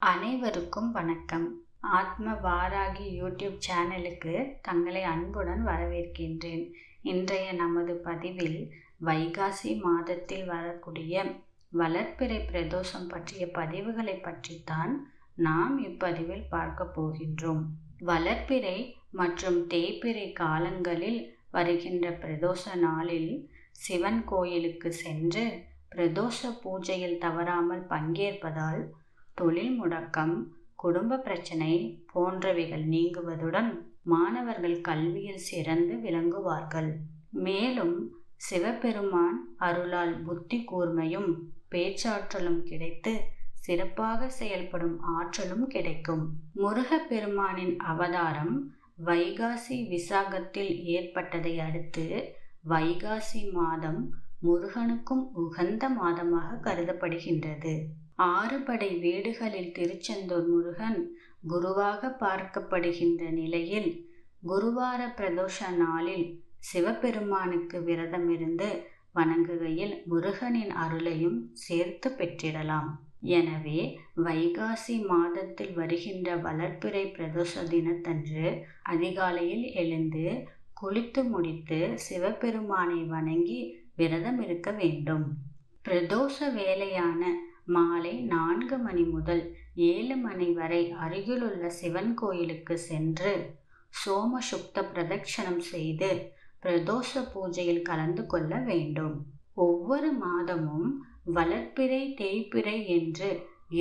அனைவருக்கும் வணக்கம். ஆத்ம வாராகி யூடியூப் சேனலுக்கு தங்களை அன்புடன் வரவேற்கின்றேன். இன்றைய நமது பதிவில் வைகாசி மாதத்தில் வரக்கூடிய வளர்பிறை பிரதோஷம் பற்றிய பதிவுகளை பற்றித்தான் நாம் இப்பதிவில் பார்க்க போகின்றோம். வளர்பிறை மற்றும் தேய்பிறை காலங்களில் வருகின்ற பிரதோஷ நாளில் சிவன் கோயிலுக்கு சென்று பிரதோஷ பூஜையில் தவறாமல் பங்கேற்பதால் தொழில் முடக்கம், குடும்ப பிரச்சனை போன்றவைகள் நீங்குவதுடன் மாணவர்கள் கல்வியில் சிறந்து விளங்குவார்கள். மேலும் சிவபெருமான் அருளால் புத்தி கூர்மையும் பேச்சாற்றலும் கிடைத்து சிறப்பாக செயல்படும் ஆற்றலும் கிடைக்கும். முருகப்பெருமானின் அவதாரம் வைகாசி விசாகத்தில் ஏற்பட்டதை அடுத்து வைகாசி மாதம் முருகனுக்கும் உகந்த மாதமாக கருதப்படுகின்றது. 6 படை வீடுகளில் திருச்செந்தூர் முருகன் குருவாக பார்க்கப்படுகின்ற நிலையில் குருவார பிரதோஷ நாளில் சிவபெருமானுக்கு விரதம் இருந்து வணங்குகையில் முருகனின் அருளையும் சேர்த்து பெற்றிடலாம். எனவே வைகாசி மாதத்தில் வருகின்ற வளர்பிறை பிரதோஷ தினத்தன்று அதிகாலையில் எழுந்து குளித்து முடித்து சிவபெருமானை வணங்கி விரதம் இருக்க வேண்டும். பிரதோஷ வேளையான மாலை 4 மணி முதல் 7 மணி வரை அருகிலுள்ள சிவன் கோயிலுக்கு சென்று சோம சுக்த பிரதட்சணம் செய்து பிரதோஷ பூஜையில் கலந்து கொள்ள வேண்டும். ஒவ்வொரு மாதமும் வளர்பிறை தேய்பிறை என்று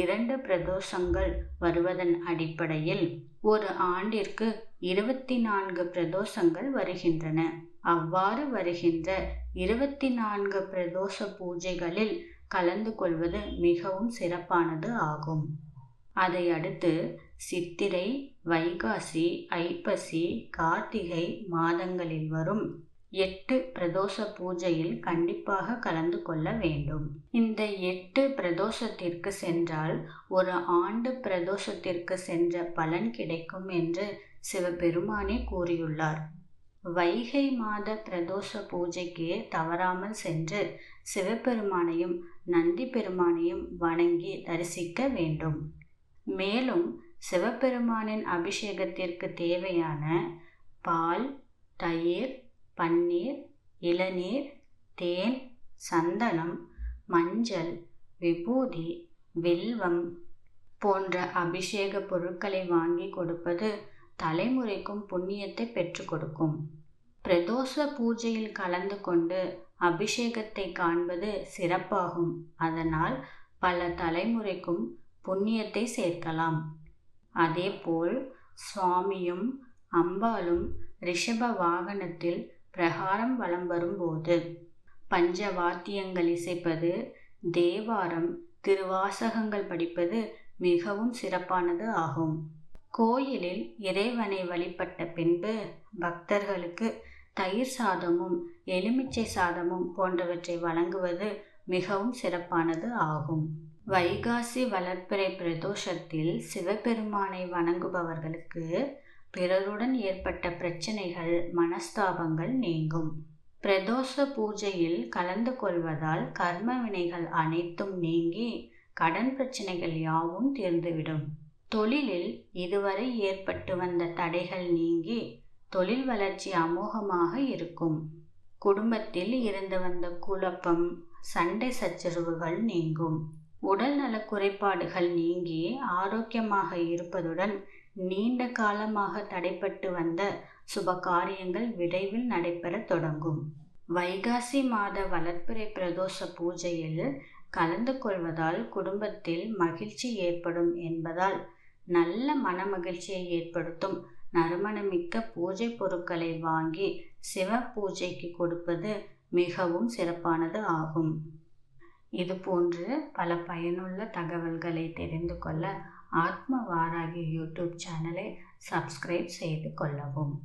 2 பிரதோஷங்கள் வருவதன் அடிப்படையில் ஒரு ஆண்டிற்கு 24 பிரதோஷங்கள் வருகின்றன. அவ்வாறு வருகின்ற 24 பிரதோஷ பூஜைகளில் கலந்து கொள்வது மிகவும் சிறப்பானது ஆகும். அதை அடுத்து சித்திரை, வைகாசி, ஐப்பசி, கார்த்திகை மாதங்களில் வரும் 8 பிரதோஷ பூஜையில் கண்டிப்பாக கலந்து கொள்ள வேண்டும். இந்த 8 பிரதோஷத்திற்கு சென்றால் ஒரு ஆண்டு பிரதோஷத்திற்கு சென்ற பலன் கிடைக்கும் என்று சிவபெருமானே கூறியுள்ளார். வைகை மாத பிரதோஷ பூஜைக்கு தவறாமல் சென்று சிவபெருமானையும் நந்தி பெருமானையும் வணங்கி தரிசிக்க வேண்டும். மேலும் சிவபெருமானின் அபிஷேகத்திற்கு தேவையான பால், தயிர், பன்னீர், இளநீர், தேன், சந்தனம், மஞ்சள், விபூதி, வில்வம் போன்ற அபிஷேக பொருட்களை வாங்கி கொடுப்பது தலைமுறைக்கும் புண்ணியத்தை பெற்றுக் கொடுக்கும். பிரதோஷ பூஜையில் கலந்து கொண்டு அபிஷேகத்தை காண்பது சிறப்பாகும். அதனால் பல தலைமுறைக்கும் புண்ணியத்தை சேர்க்கலாம். அதேபோல் சுவாமியும் அம்பாளும் ரிஷப வாகனத்தில் பிரகாரம் வலம் வரும்போது பஞ்சவாத்தியங்கள் இசைப்பது, தேவாரம், திருவாசகங்கள் படிப்பது மிகவும் சிறப்பானது ஆகும். கோயிலில் இறைவனை வழிபட்ட பின்பு பக்தர்களுக்கு தயிர் சாதமும் எலுமிச்சை சாதமும் போன்றவற்றை வழங்குவது மிகவும் சிறப்பானது ஆகும். வைகாசி வளர்பிறை பிரதோஷத்தில் சிவபெருமானை வணங்குபவர்களுக்கு பிறருடன் ஏற்பட்ட பிரச்சனைகள், மனஸ்தாபங்கள் நீங்கும். பிரதோஷ பூஜையில் கலந்து கொள்வதால் கர்ம வினைகள் அனைத்தும் நீங்கி கடன் பிரச்சனைகள் யாவும் தீர்ந்துவிடும். தொழிலில் இதுவரை ஏற்பட்டு வந்த தடைகள் நீங்கி தொழில் வளர்ச்சி அமோகமாக இருக்கும். குடும்பத்தில் இருந்து வந்த குழப்பம், சண்டை சச்சரவுகள் நீங்கும். உடல் நல குறைபாடுகள் நீங்கி ஆரோக்கியமாக இருப்பதுடன் நீண்ட காலமாக தடைப்பட்டு வந்த சுப காரியங்கள் விரைவில் நடைபெற தொடங்கும். வைகாசி மாத வளர்பிறை பிரதோஷ பூஜையில் கலந்து கொள்வதால் குடும்பத்தில் மகிழ்ச்சி ஏற்படும் என்பதால் நல்ல மன மகிழ்ச்சியை ஏற்படுத்தும் நறுமணமிக்க பூஜை பொருட்களை வாங்கி சிவ பூஜைக்கு கொடுப்பது மிகவும் சிறப்பானது ஆகும். இதுபோன்று பல பயனுள்ள தகவல்களை தெரிந்து கொள்ள ஆத்ம வாராகி யூடியூப் சேனலை சப்ஸ்கிரைப் செய்து கொள்ளவும்.